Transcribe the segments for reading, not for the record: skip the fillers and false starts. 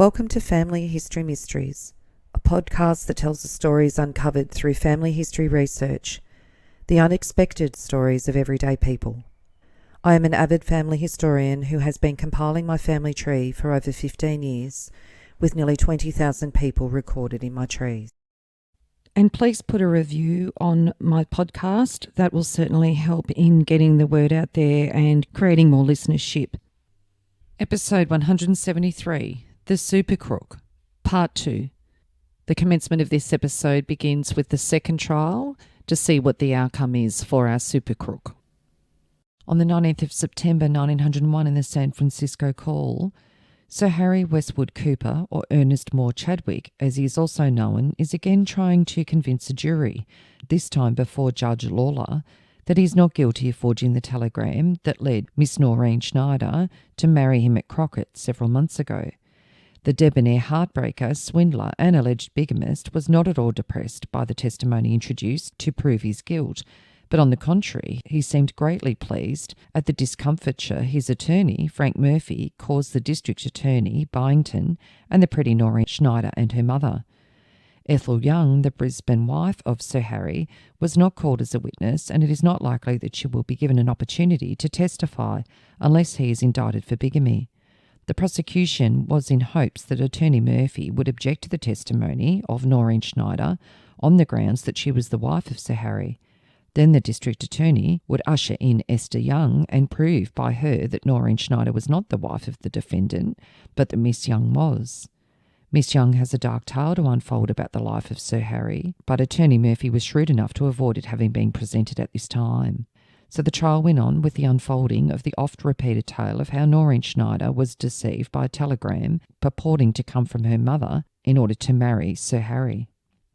Welcome to Family History Mysteries, a podcast that tells the stories uncovered through family history research, the unexpected stories of everyday people. I am an avid family historian who has been compiling my family tree for over 15 years, with nearly 20,000 people recorded in my trees. And please put a review on my podcast. That will certainly help in getting the word out there and creating more listenership. Episode 173, The Super Crook, Part 2. The commencement of this episode begins with the second trial to see what the outcome is for our Super Crook. On the 19th of September 1901 in the San Francisco Call, Sir Harry Westwood Cooper, or Ernest Moore Chadwick, as he is also known, is again trying to convince a jury, this time before Judge Lawler, that he is not guilty of forging the telegram that led Miss Noreen Schneider to marry him at Crockett several months ago. The debonair heartbreaker, swindler and alleged bigamist was not at all depressed by the testimony introduced to prove his guilt, but on the contrary, he seemed greatly pleased at the discomfiture his attorney, Frank Murphy, caused the district attorney, Byington, and the pretty Noreen Schneider and her mother. Ethel Young, the Brisbane wife of Sir Harry, was not called as a witness, and it is not likely that she will be given an opportunity to testify unless he is indicted for bigamy. The prosecution was in hopes that Attorney Murphy would object to the testimony of Noreen Schneider on the grounds that she was the wife of Sir Harry. Then the district attorney would usher in Esther Young and prove by her that Noreen Schneider was not the wife of the defendant, but that Miss Young was. Miss Young has a dark tale to unfold about the life of Sir Harry, but Attorney Murphy was shrewd enough to avoid it having been presented at this time. So the trial went on with the unfolding of the oft-repeated tale of how Noreen Schneider was deceived by a telegram purporting to come from her mother in order to marry Sir Harry.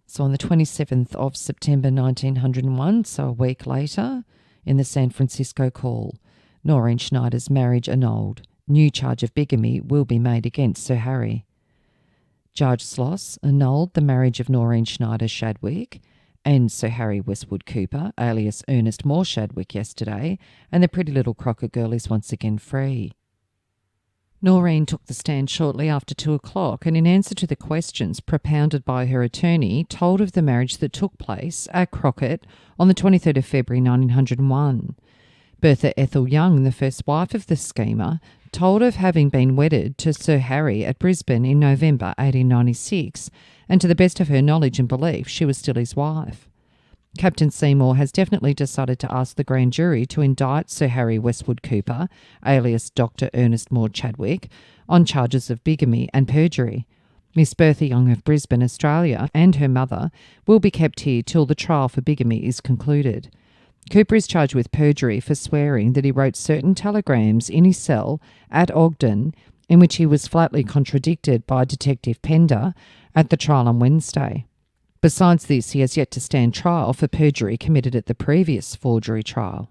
So on the 27th of September 1901, so a week later, in the San Francisco Call, Noreen Schneider's marriage annulled. New charge of bigamy will be made against Sir Harry. Judge Sloss annulled the marriage of Noreen Schneider Chadwick and Sir Harry Westwood Cooper, alias Ernest Moore Chadwick, yesterday, and the pretty little Crocker girl is once again free. Noreen took the stand shortly after 2 o'clock and in answer to the questions propounded by her attorney told of the marriage that took place at Crockett on the 23rd of February 1901. Bertha Ethel Young, the first wife of the schemer, told of having been wedded to Sir Harry at Brisbane in November 1896, and to the best of her knowledge and belief she was still his wife. Captain Seymour has definitely decided to ask the grand jury to indict Sir Harry Westwood Cooper, alias Dr. Ernest Moore Chadwick, on charges of bigamy and perjury. Miss Bertha Young of Brisbane, Australia, and her mother will be kept here till the trial for bigamy is concluded. Cooper is charged with perjury for swearing that he wrote certain telegrams in his cell at Ogden, in which he was flatly contradicted by Detective Pender at the trial on Wednesday. Besides this, he has yet to stand trial for perjury committed at the previous forgery trial.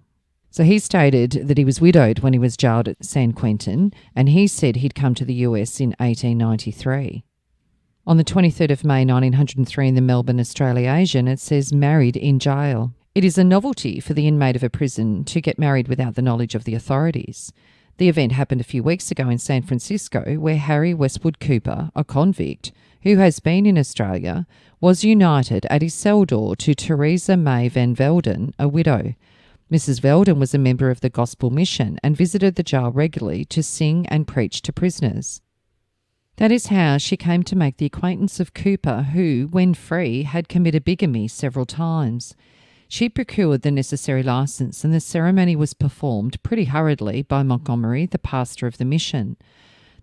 So he stated that he was widowed when he was jailed at San Quentin, and he said he'd come to the US in 1893. On the 23rd of May 1903 in the Melbourne Australiasian, it says married in jail. It is a novelty for the inmate of a prison to get married without the knowledge of the authorities. The event happened a few weeks ago in San Francisco, where Harry Westwood Cooper, a convict, who has been in Australia, was united at his cell door to Theresa May Van Velden, a widow. Mrs. Velden was a member of the Gospel Mission and visited the jail regularly to sing and preach to prisoners. That is how she came to make the acquaintance of Cooper, who, when free, had committed bigamy several times. She procured the necessary licence, and the ceremony was performed pretty hurriedly by Montgomery, the pastor of the mission.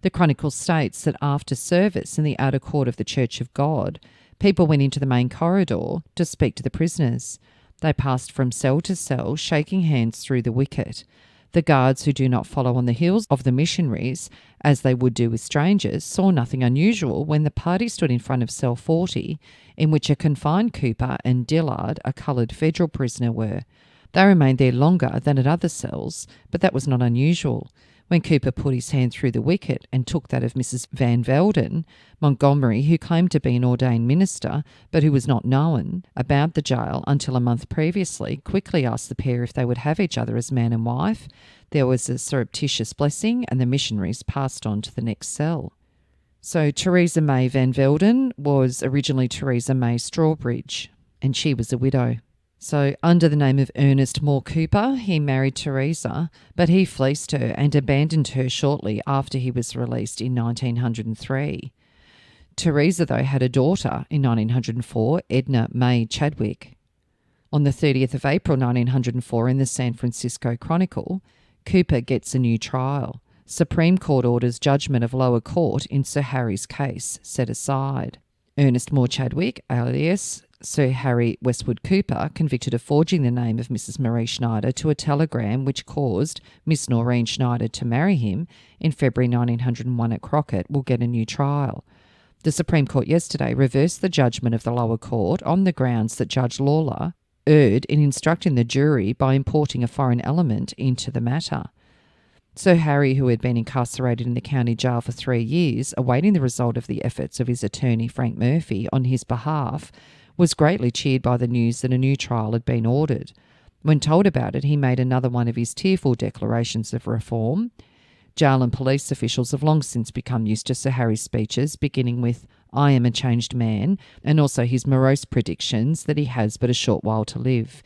The Chronicle states that after service in the outer court of the Church of God, people went into the main corridor to speak to the prisoners. They passed from cell to cell, shaking hands through the wicket. The guards, who do not follow on the heels of the missionaries, as they would do with strangers, saw nothing unusual when the party stood in front of cell 40, in which a confined Cooper and Dillard, a coloured federal prisoner, were. They remained there longer than at other cells, but that was not unusual. When Cooper put his hand through the wicket and took that of Mrs. Van Velden, Montgomery, who claimed to be an ordained minister, but who was not known about the jail until a month previously, quickly asked the pair if they would have each other as man and wife. There was a surreptitious blessing, and the missionaries passed on to the next cell. So Theresa May Van Velden was originally Theresa May Strawbridge, and she was a widow. So under the name of Ernest Moore Cooper, he married Theresa, but he fleeced her and abandoned her shortly after he was released in 1903. Theresa, though, had a daughter in 1904, Edna May Chadwick. On the 30th of April 1904, in the San Francisco Chronicle, Cooper gets a new trial. Supreme Court orders judgment of lower court in Sir Harry's case set aside. Ernest Moore Chadwick, alias Sir Harry Westwood Cooper, convicted of forging the name of Mrs. Marie Schneider to a telegram which caused Miss Noreen Schneider to marry him in February 1901 at Crockett, will get a new trial. The Supreme Court yesterday reversed the judgment of the lower court on the grounds that Judge Lawler erred in instructing the jury by importing a foreign element into the matter. Sir Harry, who had been incarcerated in the county jail for 3 years, awaiting the result of the efforts of his attorney Frank Murphy on his behalf, was greatly cheered by the news that a new trial had been ordered. When told about it, he made another one of his tearful declarations of reform. Jail and police officials have long since become used to Sir Harry's speeches, beginning with "I am a changed man," and also his morose predictions that he has but a short while to live.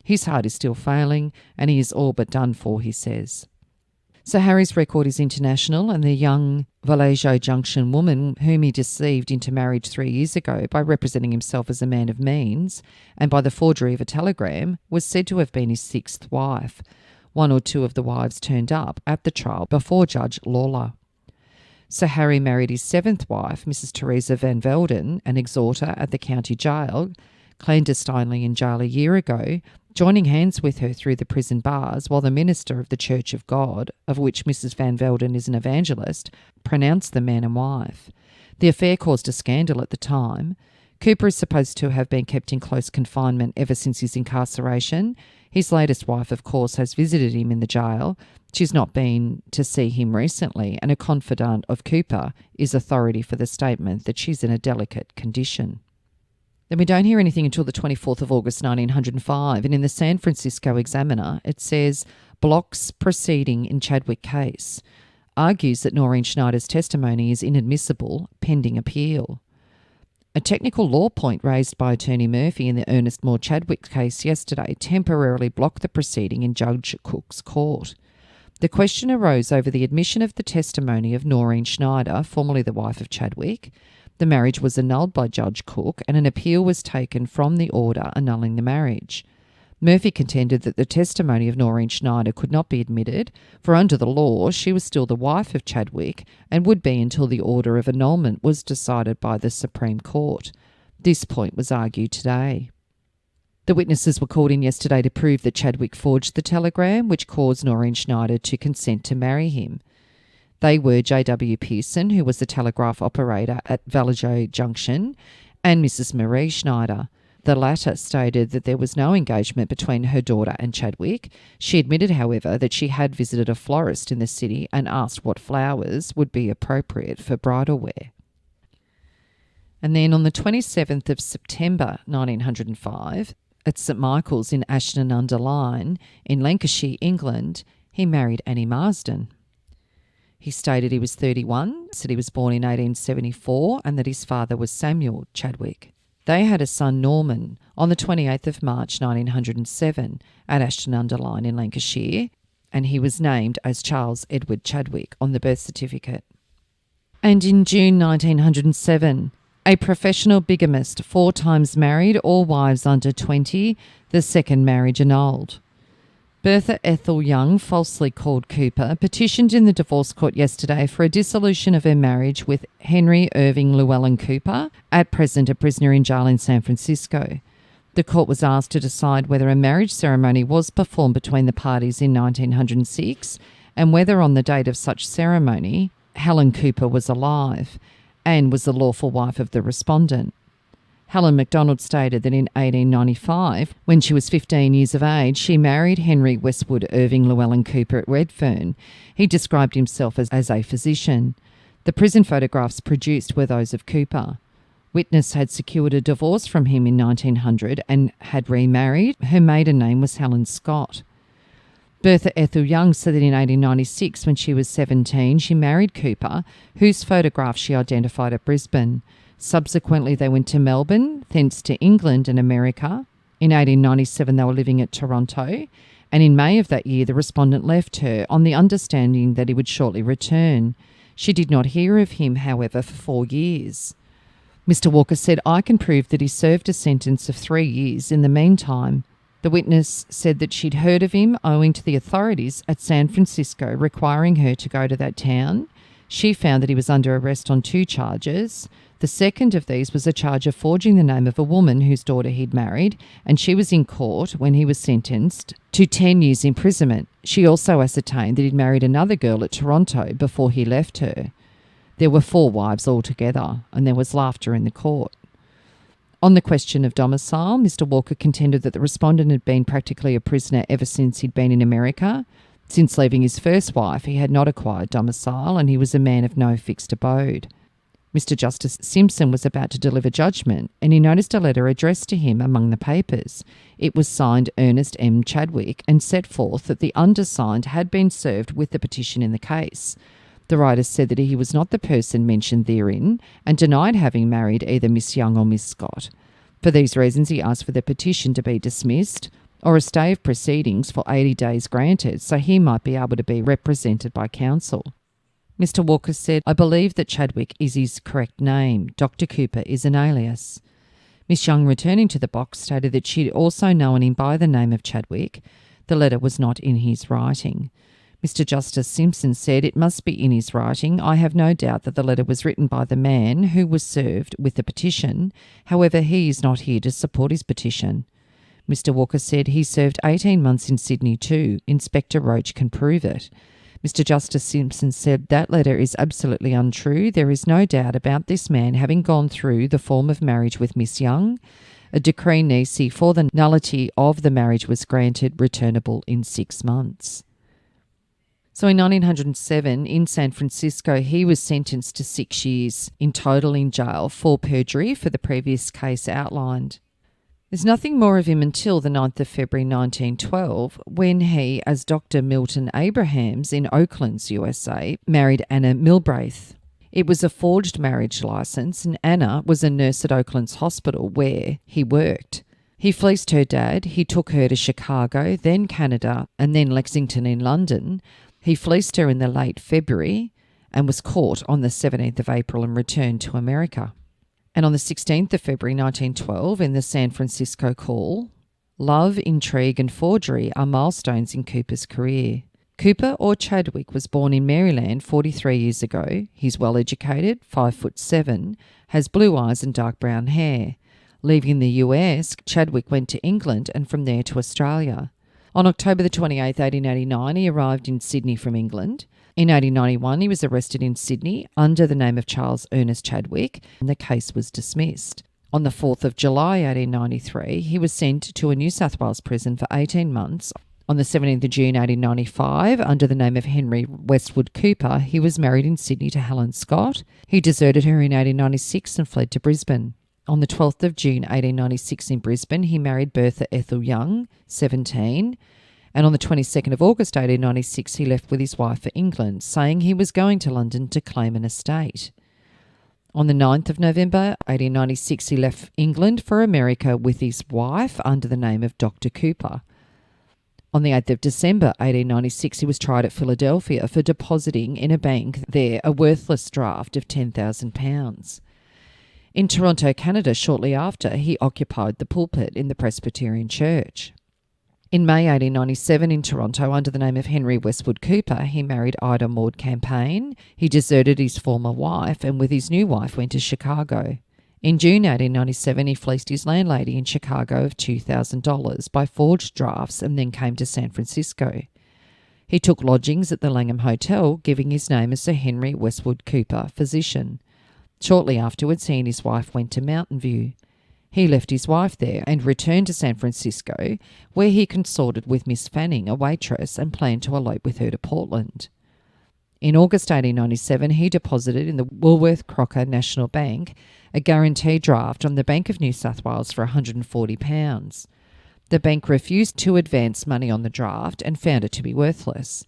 His heart is still failing, and he is all but done for, he says. Sir Harry's record is international, and the young Vallejo Junction woman whom he deceived into marriage 3 years ago by representing himself as a man of means and by the forgery of a telegram was said to have been his 6th wife. 1 or 2 of the wives turned up at the trial before Judge Lawler. Sir Harry married his 7th wife, Mrs. Theresa Van Velden, an exhorter at the county jail, clandestinely in jail a year ago, joining hands with her through the prison bars while the minister of the Church of God, of which Mrs. Van Velden is an evangelist, pronounced them man and wife. The affair caused a scandal at the time. Cooper is supposed to have been kept in close confinement ever since his incarceration. His latest wife, of course, has visited him in the jail. She's not been to see him recently, and a confidant of Cooper is authority for the statement that she's in a delicate condition. Then we don't hear anything until the 24th of August 1905, and in the San Francisco Examiner it says, "Blocks proceeding in Chadwick case. Argues that Noreen Schneider's testimony is inadmissible, pending appeal." A technical law point raised by Attorney Murphy in the Ernest Moore Chadwick case yesterday temporarily blocked the proceeding in Judge Cook's court. The question arose over the admission of the testimony of Noreen Schneider, formerly the wife of Chadwick. The marriage was annulled by Judge Cook, and an appeal was taken from the order annulling the marriage. Murphy contended that the testimony of Noreen Schneider could not be admitted, for under the law she was still the wife of Chadwick and would be until the order of annulment was decided by the Supreme Court. This point was argued today. The witnesses were called in yesterday to prove that Chadwick forged the telegram, which caused Noreen Schneider to consent to marry him. They were J.W. Pearson, who was the telegraph operator at Vallejo Junction, and Mrs. Marie Schneider. The latter stated that there was no engagement between her daughter and Chadwick. She admitted, however, that she had visited a florist in the city and asked what flowers would be appropriate for bridal wear. And then on the 27th of September 1905, at St Michael's in Ashton-under-Lyne, in Lancashire, England, he married Annie Marsden. He stated he was 31, said he was born in 1874, and that his father was Samuel Chadwick. They had a son, Norman, on the 28th of March 1907 at Ashton-under-Lyne in Lancashire, and he was named as Charles Edward Chadwick on the birth certificate. And in June 1907, a professional bigamist, 4 times married, all wives under 20, the second marriage annulled. Bertha Ethel Young, falsely called Cooper, petitioned in the divorce court yesterday for a dissolution of her marriage with Henry Irving Llewellyn Cooper, at present a prisoner in jail in San Francisco. The court was asked to decide whether a marriage ceremony was performed between the parties in 1906 and whether on the date of such ceremony Helen Cooper was alive and was the lawful wife of the respondent. Helen MacDonald stated that in 1895, when she was 15 years of age, she married Henry Westwood Irving Llewellyn Cooper at Redfern. He described himself as a physician. The prison photographs produced were those of Cooper. Witness had secured a divorce from him in 1900 and had remarried. Her maiden name was Helen Scott. Bertha Ethel Young said that in 1896, when she was 17, she married Cooper, whose photograph she identified at Brisbane. Subsequently, they went to Melbourne, thence to England and America. In 1897, they were living at Toronto, and in May of that year, the respondent left her on the understanding that he would shortly return. She did not hear of him, however, for 4 years. Mr. Walker said, "I can prove that he served a sentence of 3 years in the meantime." The witness said that she'd heard of him owing to the authorities at San Francisco requiring her to go to that town. She found that he was under arrest on 2 charges. The second of these was a charge of forging the name of a woman whose daughter he'd married, and she was in court when he was sentenced to 10 years imprisonment. She also ascertained that he'd married another girl at Toronto before he left her. There were 4 wives altogether, and there was laughter in the court. On the question of domicile, Mr. Walker contended that the respondent had been practically a prisoner ever since he'd been in America. Since leaving his first wife, he had not acquired domicile, and he was a man of no fixed abode. Mr. Justice Simpson was about to deliver judgment, and he noticed a letter addressed to him among the papers. It was signed Ernest M. Chadwick and set forth that the undersigned had been served with the petition in the case. The writer said that he was not the person mentioned therein and denied having married either Miss Young or Miss Scott. For these reasons, he asked for the petition to be dismissed or a stay of proceedings for 80 days granted so he might be able to be represented by counsel. Mr. Walker said, "I believe that Chadwick is his correct name. Dr. Cooper is an alias." Miss Young, returning to the box, stated that she had also known him by the name of Chadwick. The letter was not in his writing. Mr. Justice Simpson said, "It must be in his writing. I have no doubt that the letter was written by the man who was served with the petition. However, he is not here to support his petition." Mr. Walker said he served 18 months in Sydney too. Inspector Roach can prove it. Mr. Justice Simpson said that letter is absolutely untrue. There is no doubt about this man having gone through the form of marriage with Miss Young. A decree nisi for the nullity of the marriage was granted, returnable in 6 months. So in 1907, in San Francisco, he was sentenced to 6 years in total in jail for perjury for the previous case outlined. There's nothing more of him until the 9th of February 1912, when he, as Dr. Milton Abrahams in Oaklands, USA, married Anna Milbraith. It was a forged marriage licence, and Anna was a nurse at Oaklands Hospital where he worked. He fleeced her dad, he took her to Chicago, then Canada, and then Lexington in London. He fleeced her in the late February and was caught on the 17th of April and returned to America. And on the 16th of February 1912, in the San Francisco Call, love, intrigue and forgery are milestones in Cooper's career. Cooper, or Chadwick, was born in Maryland 43 years ago. He's well educated, 5'7", has blue eyes and dark brown hair. Leaving the US, Chadwick went to England and from there to Australia. On October the 28th, 1889, he arrived in Sydney from England. In 1891, he was arrested in Sydney under the name of Charles Ernest Chadwick, and the case was dismissed. On the 4th of July 1893, he was sent to a New South Wales prison for 18 months. On the 17th of June 1895, under the name of Henry Westwood Cooper, he was married in Sydney to Helen Scott. He deserted her in 1896 and fled to Brisbane. On the 12th of June 1896 in Brisbane, he married Bertha Ethel Young, 17, and on the 22nd of August 1896 he left with his wife for England, saying he was going to London to claim an estate. On the 9th of November 1896 he left England for America with his wife under the name of Dr. Cooper. On the 8th of December 1896 he was tried at Philadelphia for depositing in a bank there a worthless draft of £10,000. In Toronto, Canada, shortly after, he occupied the pulpit in the Presbyterian Church. In May 1897, in Toronto, under the name of Henry Westwood Cooper, he married Ida Maud Campaign. He deserted his former wife and with his new wife went to Chicago. In June 1897, he fleeced his landlady in Chicago of $2,000 by forged drafts and then came to San Francisco. He took lodgings at the Langham Hotel, giving his name as Sir Henry Westwood Cooper, physician. Shortly afterwards, he and his wife went to Mountain View. He left his wife there and returned to San Francisco, where he consorted with Miss Fanning, a waitress, and planned to elope with her to Portland. In August 1897, he deposited in the Woolworth Crocker National Bank a guarantee draft on the Bank of New South Wales for £140. The bank refused to advance money on the draft and found it to be worthless.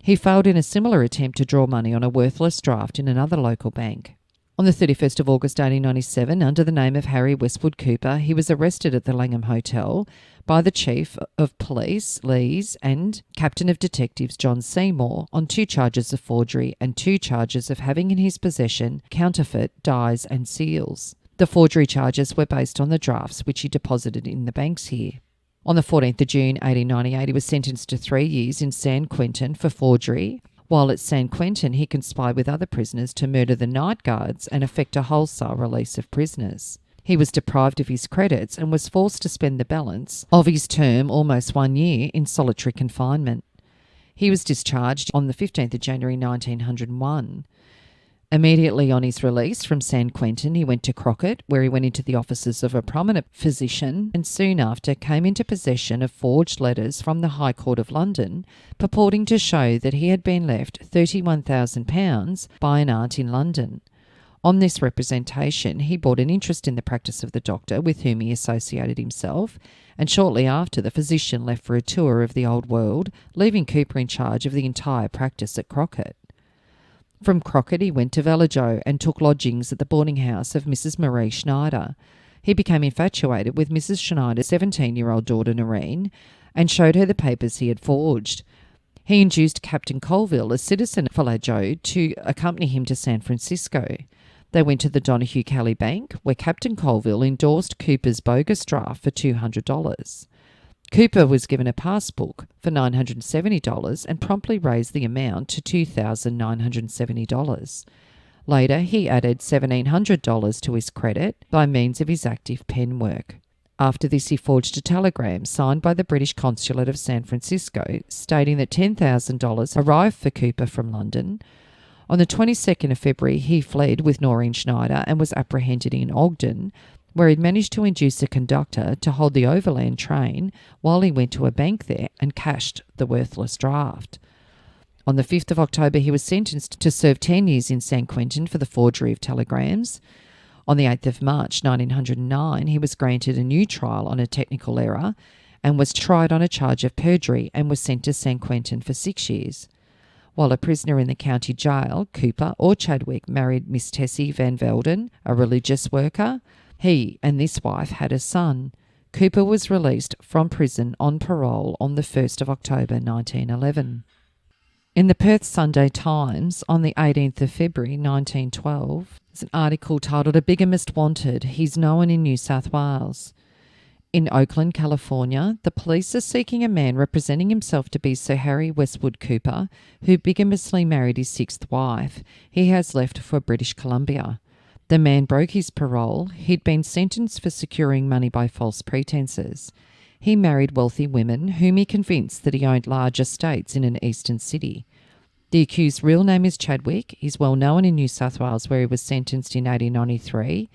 He failed in a similar attempt to draw money on a worthless draft in another local bank. On the 31st of August 1897, under the name of Harry Westwood Cooper, he was arrested at the Langham Hotel by the Chief of Police, Lees, and Captain of Detectives, John Seymour, on 2 charges of forgery and 2 charges of having in his possession counterfeit dies and seals. The forgery charges were based on the drafts which he deposited in the banks here. On the 14th of June 1898, he was sentenced to 3 years in San Quentin for forgery. While at San Quentin, he conspired with other prisoners to murder the night guards and effect a wholesale release of prisoners. He was deprived of his credits and was forced to spend the balance of his term, almost 1 year, in solitary confinement. He was discharged on the 15th of January 1901. Immediately on his release from San Quentin, he went to Crockett, where he went into the offices of a prominent physician and soon after came into possession of forged letters from the High Court of London, purporting to show that he had been left £31,000 by an aunt in London. On this representation, he bought an interest in the practice of the doctor with whom he associated himself, and shortly after the physician left for a tour of the old world, leaving Cooper in charge of the entire practice at Crockett. From Crockett he went to Vallejo and took lodgings at the boarding house of Mrs. Marie Schneider. He became infatuated with Mrs. Schneider's 17-year-old daughter Noreen and showed her the papers he had forged. He induced Captain Colville, a citizen of Vallejo, to accompany him to San Francisco. They went to the Donahue Kelly Bank, where Captain Colville endorsed Cooper's bogus draft for $200. Cooper was given a passbook for $970 and promptly raised the amount to $2,970. Later, he added $1,700 to his credit by means of his active pen work. After this, he forged a telegram signed by the British Consulate of San Francisco stating that $10,000 arrived for Cooper from London. On the 22nd of February, he fled with Noreen Schneider and was apprehended in Ogden, where he'd managed to induce a conductor to hold the overland train while he went to a bank there and cashed the worthless draft. On the 5th of October, he was sentenced to serve 10 years in San Quentin for the forgery of telegrams. On the 8th of March 1909, he was granted a new trial on a technical error and was tried on a charge of perjury and was sent to San Quentin for 6 years. While a prisoner in the county jail, Cooper or Chadwick married Miss Tessie Van Velden, a religious worker. He and this wife had a son. Cooper was released from prison on parole on the 1st of October 1911. In the Perth Sunday Times on the 18th of February 1912, there's an article titled "A Bigamist Wanted. He's Known in New South Wales." In Oakland, California, the police are seeking a man representing himself to be Sir Harry Westwood Cooper, who bigamously married his 6th wife. He has left for British Columbia. The man broke his parole. He'd been sentenced for securing money by false pretences. He married wealthy women whom he convinced that he owned large estates in an eastern city. The accused's real name is Chadwick. He's well known in New South Wales, where he was sentenced in 1893.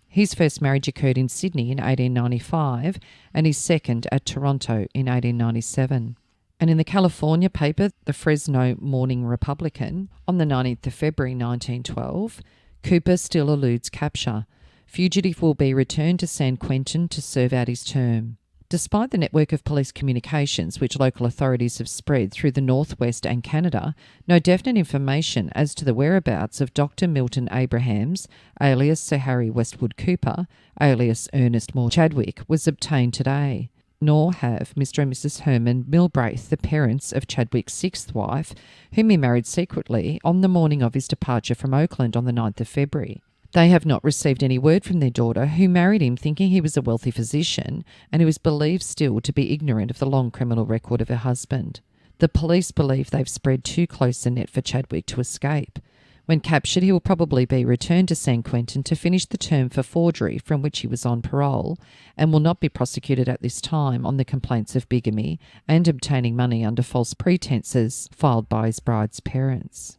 His first marriage occurred in Sydney in 1895 and his second at Toronto in 1897. And in the California paper, the Fresno Morning Republican, on the 19th of February 1912, Cooper still eludes capture. Fugitive will be returned to San Quentin to serve out his term. Despite the network of police communications which local authorities have spread through the Northwest and Canada, no definite information as to the whereabouts of Dr. Milton Abrahams, alias Sir Harry Westwood Cooper, alias Ernest Moore Chadwick, was obtained today. Nor have Mr. and Mrs. Herman Milbraith, the parents of Chadwick's 6th wife, whom he married secretly on the morning of his departure from Oakland on the 9th of February. They have not received any word from their daughter, who married him thinking he was a wealthy physician and who is believed still to be ignorant of the long criminal record of her husband. The police believe they've spread too close a net for Chadwick to escape. When captured, he will probably be returned to San Quentin to finish the term for forgery from which he was on parole, and will not be prosecuted at this time on the complaints of bigamy and obtaining money under false pretences filed by his bride's parents.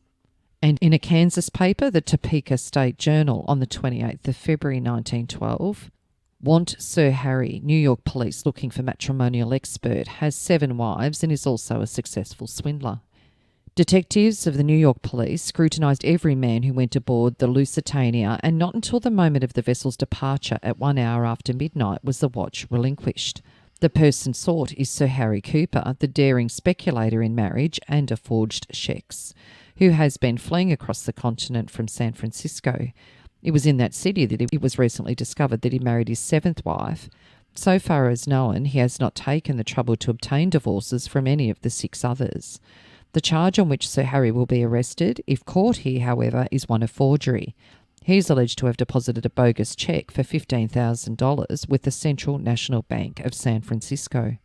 And in a Kansas paper, the Topeka State Journal, on the 28th of February 1912, "Want Sir Harry, New York police looking for matrimonial expert, has 7 wives and is also a successful swindler." Detectives of the New York police scrutinised every man who went aboard the Lusitania, and not until the moment of the vessel's departure at 1 hour after midnight was the watch relinquished. The person sought is Sir Harry Cooper, the daring speculator in marriage and a forged cheques, who has been fleeing across the continent from San Francisco. It was in that city that it was recently discovered that he married his seventh wife. So far as known, he has not taken the trouble to obtain divorces from any of the 6 others. The charge on which Sir Harry will be arrested, if caught here, however, is one of forgery. He is alleged to have deposited a bogus cheque for $15,000 with the Central National Bank of San Francisco.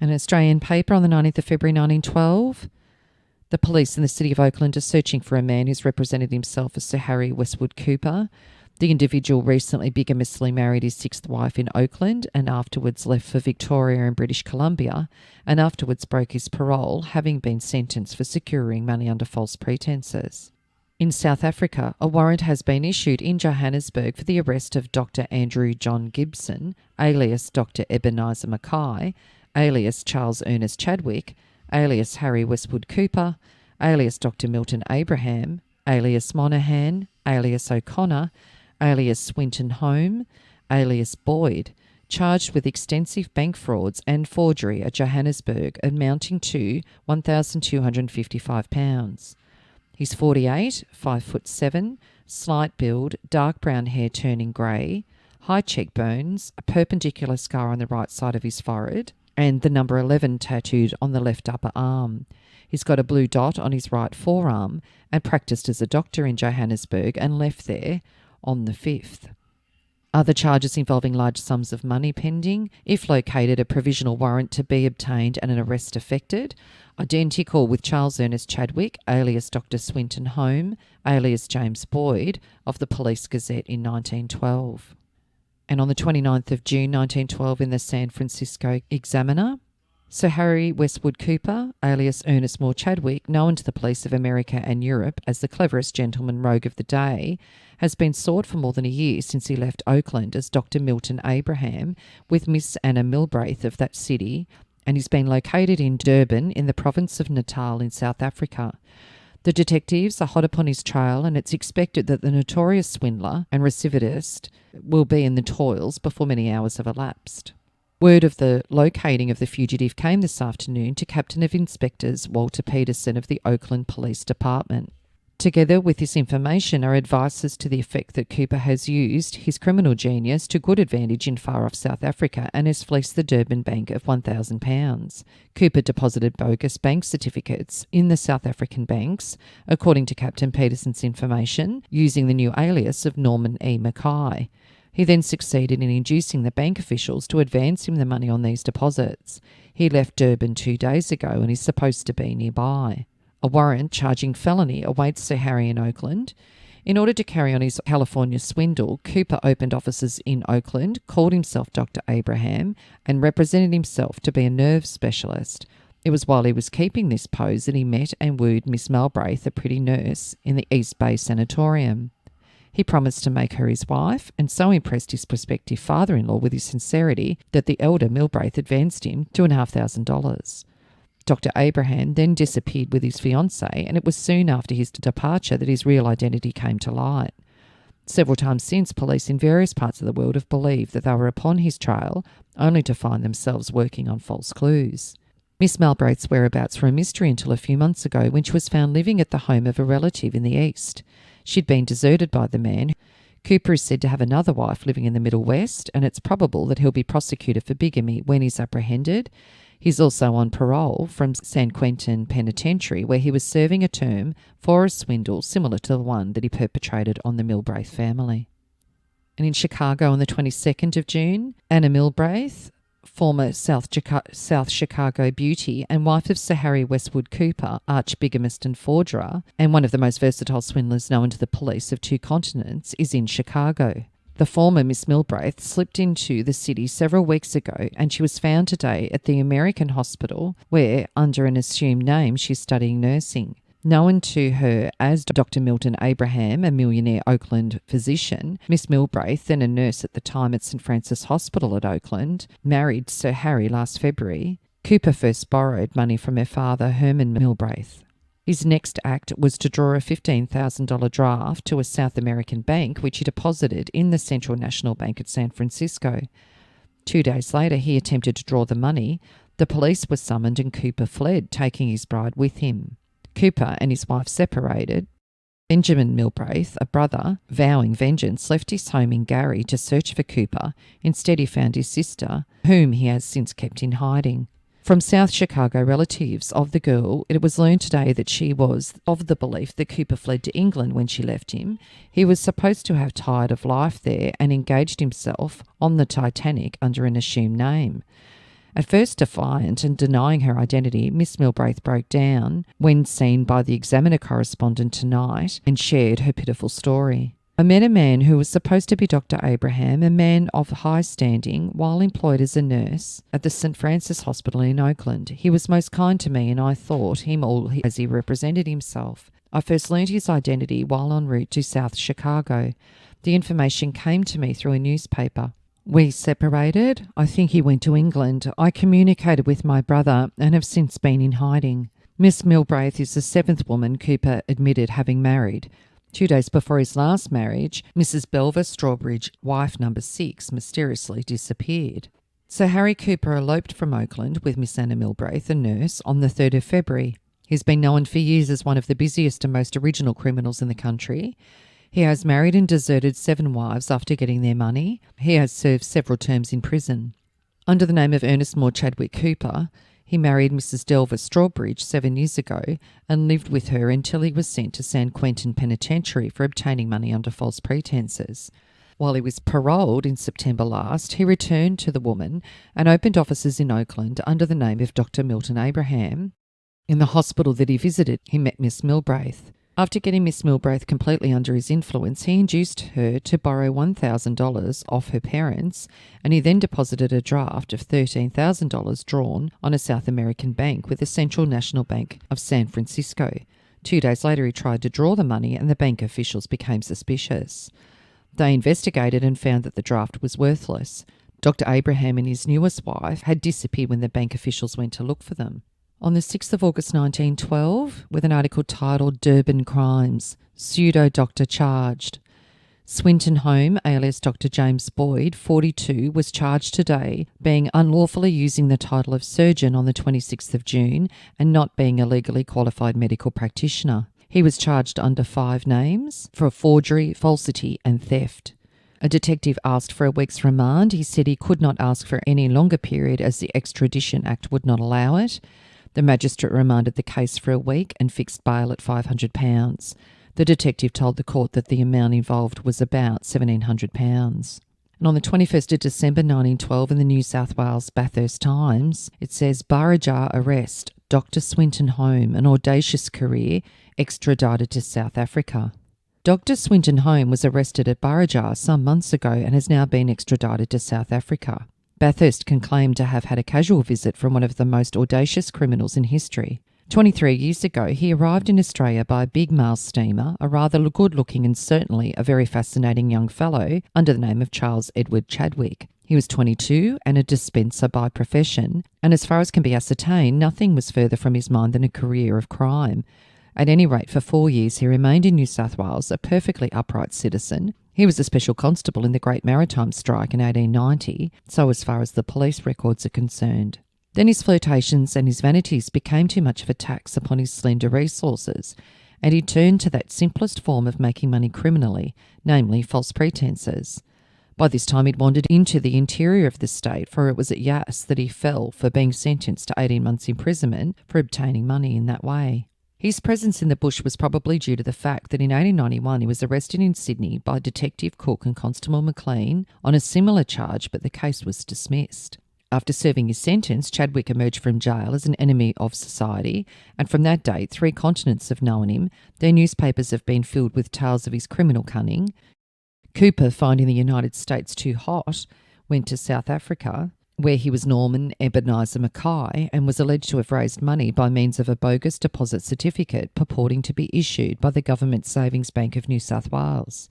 An Australian paper on the 19th of February 1912. The police in the city of Oakland are searching for a man who's represented himself as Sir Harry Westwood Cooper. The individual recently bigamously married his 6th wife in Oakland and afterwards left for Victoria and British Columbia, and afterwards broke his parole, having been sentenced for securing money under false pretences. In South Africa, a warrant has been issued in Johannesburg for the arrest of Dr. Andrew John Gibson, alias Dr. Ebenezer Mackay, alias Charles Ernest Chadwick, alias Harry Westwood Cooper, alias Dr. Milton Abraham, alias Monaghan, alias O'Connor, alias Swinton Home, alias Boyd, charged with extensive bank frauds and forgery at Johannesburg amounting to £1,255. He's 48, 5'7", slight build, dark brown hair turning grey, high cheekbones, a perpendicular scar on the right side of his forehead, and the number 11 tattooed on the left upper arm. He's got a blue dot on his right forearm and practised as a doctor in Johannesburg and left there on the 5th. Other charges involving large sums of money pending, if located, a provisional warrant to be obtained and an arrest effected, identical with Charles Ernest Chadwick, alias Dr. Swinton Home, alias James Boyd, of the Police Gazette in 1912. And on the 29th of June 1912 in the San Francisco Examiner, Sir Harry Westwood Cooper, alias Ernest Moore Chadwick, known to the police of America and Europe as the cleverest gentleman rogue of the day, has been sought for more than a year since he left Oakland as Dr. Milton Abraham with Miss Anna Milbraith of that city, and he's been located in Durban in the province of Natal in South Africa. The detectives are hot upon his trail, and it's expected that the notorious swindler and recidivist will be in the toils before many hours have elapsed. Word of the locating of the fugitive came this afternoon to Captain of Inspectors Walter Peterson of the Oakland Police Department. Together with this information are advices to the effect that Cooper has used his criminal genius to good advantage in far-off South Africa and has fleeced the Durban Bank of £1,000. Cooper deposited bogus bank certificates in the South African banks, according to Captain Peterson's information, using the new alias of Norman E. Mackay. He then succeeded in inducing the bank officials to advance him the money on these deposits. He left Durban 2 days ago and is supposed to be nearby. A warrant charging felony awaits Sir Harry in Oakland. In order to carry on his California swindle, Cooper opened offices in Oakland, called himself Dr. Abraham, and represented himself to be a nerve specialist. It was while he was keeping this pose that he met and wooed Miss Milbraith, a pretty nurse, in the East Bay Sanatorium. He promised to make her his wife, and so impressed his prospective father-in-law with his sincerity that the elder Milbraith advanced him $2,500. Dr. Abraham then disappeared with his fiancée, and it was soon after his departure that his real identity came to light. Several times since, police in various parts of the world have believed that they were upon his trail, only to find themselves working on false clues. Miss Milbraith's whereabouts were a mystery until a few months ago, when she was found living at the home of a relative in the East. She'd been deserted by the man. Cooper is said to have another wife living in the Middle West, and it's probable that he'll be prosecuted for bigamy when he's apprehended. He's also on parole from San Quentin Penitentiary, where he was serving a term for a swindle similar to the one that he perpetrated on the Milbraith family. And in Chicago on the 22nd of June, Anna Milbraith, former South Chicago beauty and wife of Sir Harry Westwood Cooper, arch-bigamist and forger, and one of the most versatile swindlers known to the police of 2 continents, is in Chicago. The former Miss Milbraith slipped into the city several weeks ago, and she was found today at the American Hospital, where, under an assumed name, she's studying nursing. Known to her as Dr. Milton Abraham, a millionaire Oakland physician, Miss Milbraith, then a nurse at the time at St. Francis Hospital at Oakland, married Sir Harry last February. Cooper first borrowed money from her father, Herman Milbraith. His next act was to draw a $15,000 draft to a South American bank, which he deposited in the Central National Bank at San Francisco. 2 days later, he attempted to draw the money. The police were summoned and Cooper fled, taking his bride with him. Cooper and his wife separated. Benjamin Milbraith, a brother, vowing vengeance, left his home in Gary to search for Cooper. Instead, he found his sister, whom he has since kept in hiding. From South Chicago relatives of the girl, it was learned today that she was of the belief that Cooper fled to England when she left him. He was supposed to have tired of life there and engaged himself on the Titanic under an assumed name. At first defiant and denying her identity, Miss Milbraith broke down when seen by the Examiner correspondent tonight and shared her pitiful story. I met a man who was supposed to be Dr. Abraham, a man of high standing, while employed as a nurse at the St. Francis Hospital in Oakland. He was most kind to me and I thought him all as he represented himself. I first learned his identity while en route to South Chicago. The information came to me through a newspaper. We separated. I think he went to England. I communicated with my brother and have since been in hiding. Miss Milbraith is the seventh woman Cooper admitted having married. 2 days before his last marriage, Mrs. Belva Strawbridge, wife number 6, mysteriously disappeared. Sir Harry Cooper eloped from Oakland with Miss Anna Milbraith, a nurse, on the 3rd of February. He's been known for years as one of the busiest and most original criminals in the country. He has married and deserted 7 wives after getting their money. He has served several terms in prison. Under the name of Ernest Moore Chadwick Cooper, he married Mrs. Delva Strawbridge 7 years ago and lived with her until he was sent to San Quentin Penitentiary for obtaining money under false pretenses. While he was paroled in September last, he returned to the woman and opened offices in Oakland under the name of Dr. Milton Abraham. In the hospital that he visited, he met Miss Milbraith. After getting Miss Milbraith completely under his influence, he induced her to borrow $1,000 off her parents, and he then deposited a draft of $13,000 drawn on a South American bank with the Central National Bank of San Francisco. 2 days later, he tried to draw the money, and the bank officials became suspicious. They investigated and found that the draft was worthless. Dr. Abraham and his newest wife had disappeared when the bank officials went to look for them. On the 6th of August 1912, with an article titled Durban Crimes, Pseudo-Doctor Charged. Swinton Home, alias Dr. James Boyd, 42, was charged today being unlawfully using the title of surgeon on the 26th of June and not being a legally qualified medical practitioner. He was charged under 5 names for forgery, falsity and theft. A detective asked for a week's remand. He said he could not ask for any longer period as the Extradition Act would not allow it. The magistrate remanded the case for a week and fixed bail at £500. The detective told the court that the amount involved was about £1,700. And on the 21st of December 1912 in the New South Wales Bathurst Times, it says, Barrajar arrest, Dr. Swinton Home, an audacious career, extradited to South Africa. Dr. Swinton Home was arrested at Barrajar some months ago and has now been extradited to South Africa. Bathurst can claim to have had a casual visit from one of the most audacious criminals in history. 23 years ago, he arrived in Australia by a big mail steamer, a rather good-looking and certainly a very fascinating young fellow under the name of Charles Edward Chadwick. He was 22 and a dispenser by profession, and as far as can be ascertained, nothing was further from his mind than a career of crime. At any rate, for 4 years he remained in New South Wales, a perfectly upright citizen. He was a special constable in the Great Maritime Strike in 1890, so as far as the police records are concerned. Then his flirtations and his vanities became too much of a tax upon his slender resources, and he turned to that simplest form of making money criminally, namely false pretences. By this time he'd wandered into the interior of the state, for it was at Yass that he fell for being sentenced to 18 months' imprisonment for obtaining money in that way. His presence in the bush was probably due to the fact that in 1891 he was arrested in Sydney by Detective Cook and Constable McLean on a similar charge, but the case was dismissed. After serving his sentence, Chadwick emerged from jail as an enemy of society, and from that date 3 continents have known him. Their newspapers have been filled with tales of his criminal cunning. Cooper, finding the United States too hot, went to South Africa, where he was Norman Ebenezer Mackay and was alleged to have raised money by means of a bogus deposit certificate purporting to be issued by the Government Savings Bank of New South Wales.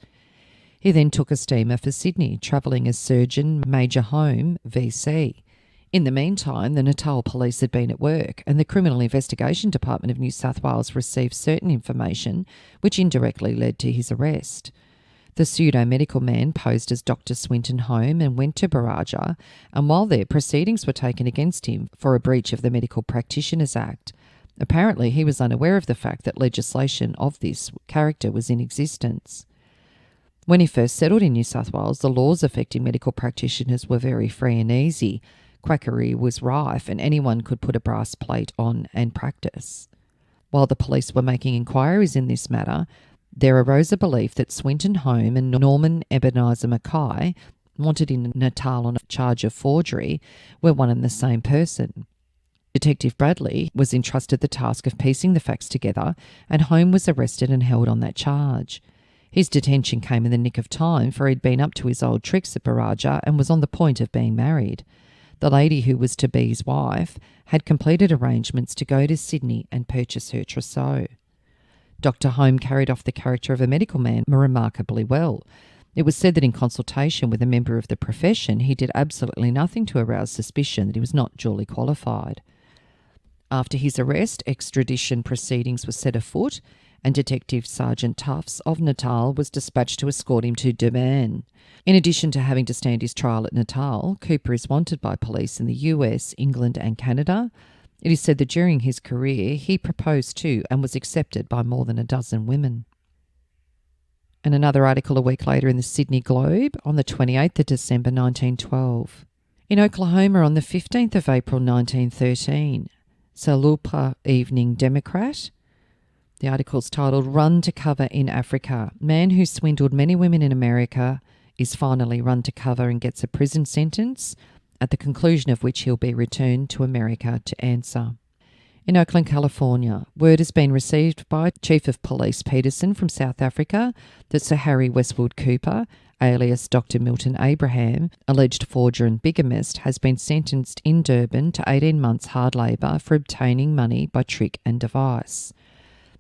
He then took a steamer for Sydney, travelling as Surgeon Major Home, VC. In the meantime, the Natal Police had been at work, and the Criminal Investigation Department of New South Wales received certain information which indirectly led to his arrest. The pseudo-medical man posed as Dr. Swinton Home and went to Baraja, and while there, proceedings were taken against him for a breach of the Medical Practitioners Act. Apparently, he was unaware of the fact that legislation of this character was in existence. When he first settled in New South Wales, the laws affecting medical practitioners were very free and easy. Quackery was rife, and anyone could put a brass plate on and practice. While the police were making inquiries in this matter, there arose a belief that Swinton Home and Norman Ebenezer Mackay, wanted in Natal on a charge of forgery, were one and the same person. Detective Bradley was entrusted the task of piecing the facts together, and Home was arrested and held on that charge. His detention came in the nick of time, for he'd been up to his old tricks at Baraja and was on the point of being married. The lady who was to be his wife had completed arrangements to go to Sydney and purchase her trousseau. Dr. Home carried off the character of a medical man remarkably well. It was said that in consultation with a member of the profession, he did absolutely nothing to arouse suspicion that he was not duly qualified. After his arrest, extradition proceedings were set afoot, and Detective Sergeant Tufts of Natal was dispatched to escort him to Durban. In addition to having to stand his trial at Natal, Cooper is wanted by police in the US, England and Canada. It is said that during his career he proposed to and was accepted by more than a dozen women. And another article a week later in the Sydney Globe on the 28th of December 1912. In Oklahoma on the 15th of April 1913, Salulpa Evening Democrat. The article's titled "Run to Cover in Africa. Man who swindled many women in America is finally run to cover and gets a prison sentence, at the conclusion of which he'll be returned to America to answer." In Oakland, California, word has been received by Chief of Police Peterson from South Africa that Sir Harry Westwood Cooper, alias Dr. Milton Abraham, alleged forger and bigamist, has been sentenced in Durban to 18 months hard labour for obtaining money by trick and device.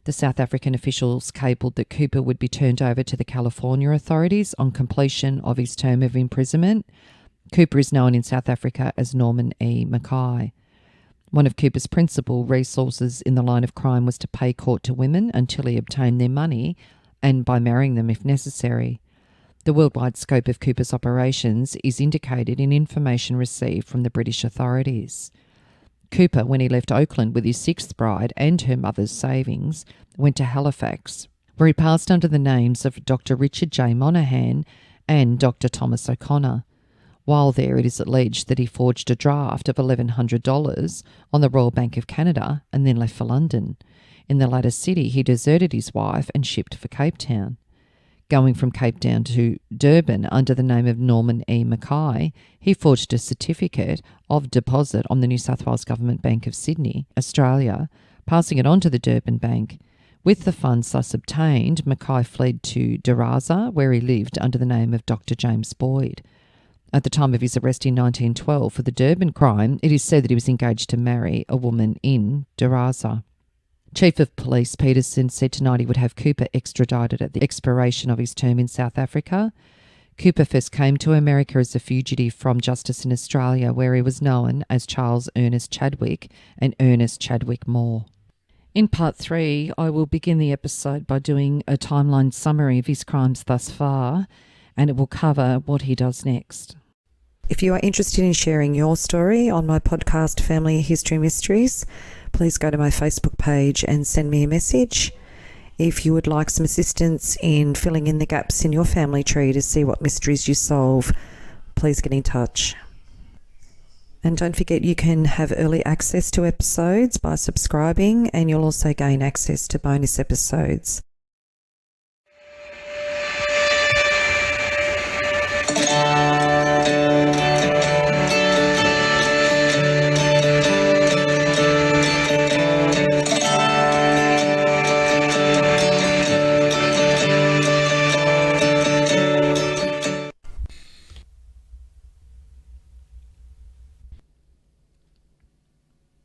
The South African officials cabled that Cooper would be turned over to the California authorities on completion of his term of imprisonment. Cooper is known in South Africa as Norman E. Mackay. One of Cooper's principal resources in the line of crime was to pay court to women until he obtained their money, and by marrying them if necessary. The worldwide scope of Cooper's operations is indicated in information received from the British authorities. Cooper, when he left Oakland with his sixth bride and her mother's savings, went to Halifax, where he passed under the names of Dr. Richard J. Monaghan and Dr. Thomas O'Connor. While there, it is alleged that he forged a draft of $1,100 on the Royal Bank of Canada and then left for London. In the latter city, he deserted his wife and shipped for Cape Town. Going from Cape Town to Durban under the name of Norman E. Mackay, he forged a certificate of deposit on the New South Wales Government Bank of Sydney, Australia, passing it on to the Durban Bank. With the funds thus obtained, Mackay fled to Daraza, where he lived under the name of Dr. James Boyd. At the time of his arrest in 1912 for the Durban crime, it is said that he was engaged to marry a woman in Daraza. Chief of Police Peterson said tonight he would have Cooper extradited at the expiration of his term in South Africa. Cooper first came to America as a fugitive from justice in Australia, where he was known as Charles Ernest Chadwick and Ernest Chadwick Moore. In part 3, I will begin the episode by doing a timeline summary of his crimes thus far, and it will cover what he does next. If you are interested in sharing your story on my podcast Family History Mysteries, please go to my Facebook page and send me a message. If you would like some assistance in filling in the gaps in your family tree to see what mysteries you solve, please get in touch. And don't forget, you can have early access to episodes by subscribing, and you'll also gain access to bonus episodes.